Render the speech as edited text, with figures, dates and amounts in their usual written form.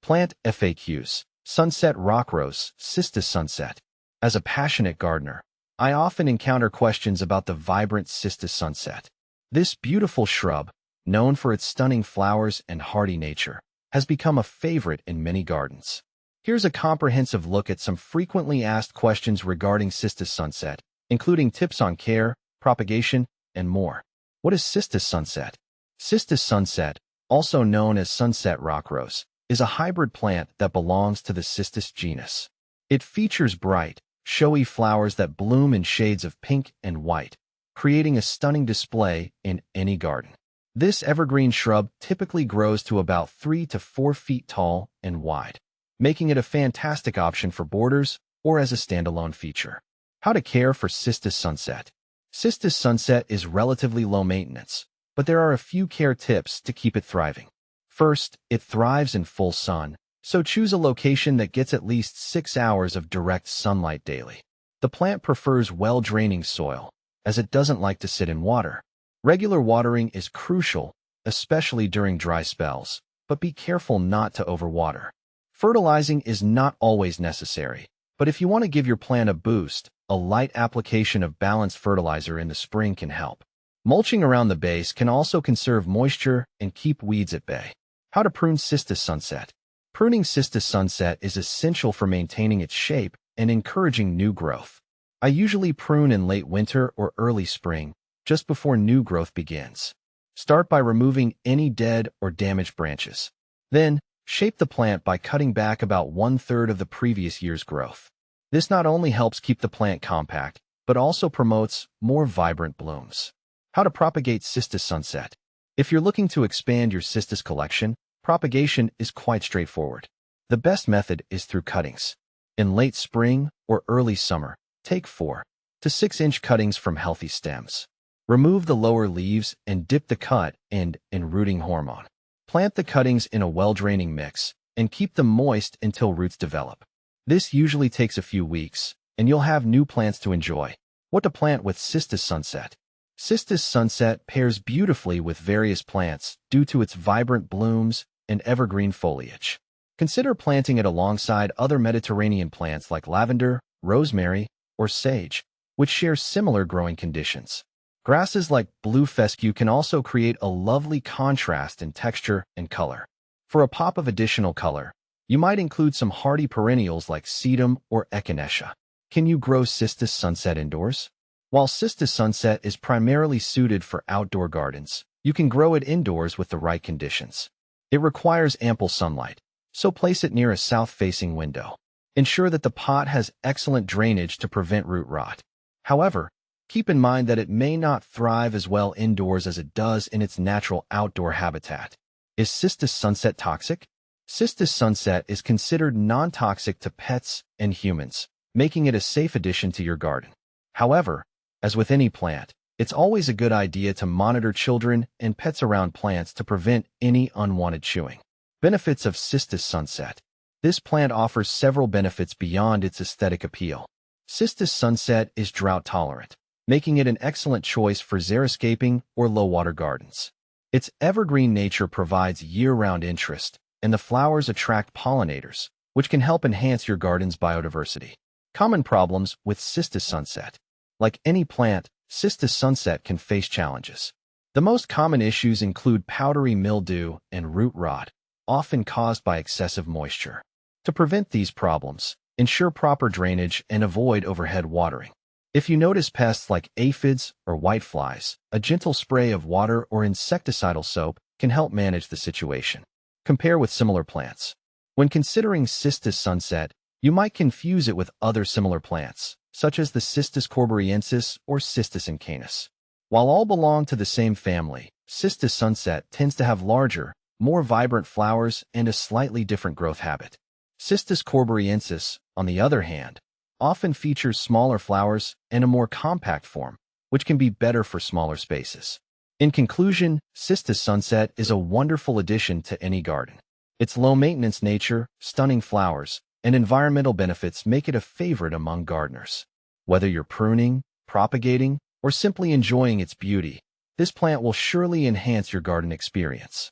Plant FAQs. Sunset Rockrose, Cistus sunset. As a passionate gardener, I often encounter questions about the vibrant Cistus sunset. This beautiful shrub, known for its stunning flowers and hardy nature, has become a favorite in many gardens. Here's a comprehensive look at some frequently asked questions regarding Cistus sunset, including tips on care, propagation, and more. What is Cistus sunset? Cistus sunset, also known as sunset rockrose, is a hybrid plant that belongs to the Cistus genus. It features bright, showy flowers that bloom in shades of pink and white, creating a stunning display in any garden. This evergreen shrub typically grows to about 3 to 4 feet tall and wide, making it a fantastic option for borders or as a standalone feature. How to care for Cistus sunset. Cistus sunset is relatively low maintenance, but there are a few care tips to keep it thriving. First, it thrives in full sun, so choose a location that gets at least 6 hours of direct sunlight daily. The plant prefers well-draining soil, as it doesn't like to sit in water. Regular watering is crucial, especially during dry spells, but be careful not to overwater. Fertilizing is not always necessary, but if you want to give your plant a boost, a light application of balanced fertilizer in the spring can help. Mulching around the base can also conserve moisture and keep weeds at bay. How to prune Cistus sunset. Pruning Cistus sunset is essential for maintaining its shape and encouraging new growth. I usually prune in late winter or early spring, just before new growth begins. Start by removing any dead or damaged branches. Then, shape the plant by cutting back about 1/3 of the previous year's growth. This not only helps keep the plant compact, but also promotes more vibrant blooms. How to propagate Cistus sunset. If you're looking to expand your Cistus collection, propagation is quite straightforward. The best method is through cuttings. In late spring or early summer, take 4 to 6 inch cuttings from healthy stems. Remove the lower leaves and dip the cut end in rooting hormone. Plant the cuttings in a well-draining mix and keep them moist until roots develop. This usually takes a few weeks, and you'll have new plants to enjoy. What to plant with Cistus sunset. Cistus sunset pairs beautifully with various plants due to its vibrant blooms and evergreen foliage. Consider planting it alongside other Mediterranean plants like lavender, rosemary, or sage, which share similar growing conditions. Grasses like blue fescue can also create a lovely contrast in texture and color. For a pop of additional color, you might include some hardy perennials like sedum or echinacea. Can you grow Cistus sunset indoors? While Cistus sunset is primarily suited for outdoor gardens, you can grow it indoors with the right conditions. It requires ample sunlight, so place it near a south-facing window. Ensure that the pot has excellent drainage to prevent root rot. However, keep in mind that it may not thrive as well indoors as it does in its natural outdoor habitat. Is Cistus sunset toxic? Cistus sunset is considered non-toxic to pets and humans, making it a safe addition to your garden. However, as with any plant, it's always a good idea to monitor children and pets around plants to prevent any unwanted chewing. Benefits of Cistus sunset. This plant offers several benefits beyond its aesthetic appeal. Cistus sunset is drought-tolerant, making it an excellent choice for xeriscaping or low-water gardens. Its evergreen nature provides year-round interest, and the flowers attract pollinators, which can help enhance your garden's biodiversity. Common problems with Cistus sunset. Like any plant, Cistus sunset can face challenges. The most common issues include powdery mildew and root rot, often caused by excessive moisture. To prevent these problems, ensure proper drainage and avoid overhead watering. If you notice pests like aphids or whiteflies, a gentle spray of water or insecticidal soap can help manage the situation. Compare with similar plants. When considering Cistus sunset, you might confuse it with other similar plants, such as the Cistus corberiensis or Cistus incanus. While all belong to the same family, Cistus sunset tends to have larger, more vibrant flowers and a slightly different growth habit. Cistus corberiensis, on the other hand, often features smaller flowers and a more compact form, which can be better for smaller spaces. In conclusion, Cistus sunset is a wonderful addition to any garden. Its low-maintenance nature, stunning flowers, and environmental benefits make it a favorite among gardeners. Whether you're pruning, propagating, or simply enjoying its beauty, this plant will surely enhance your garden experience.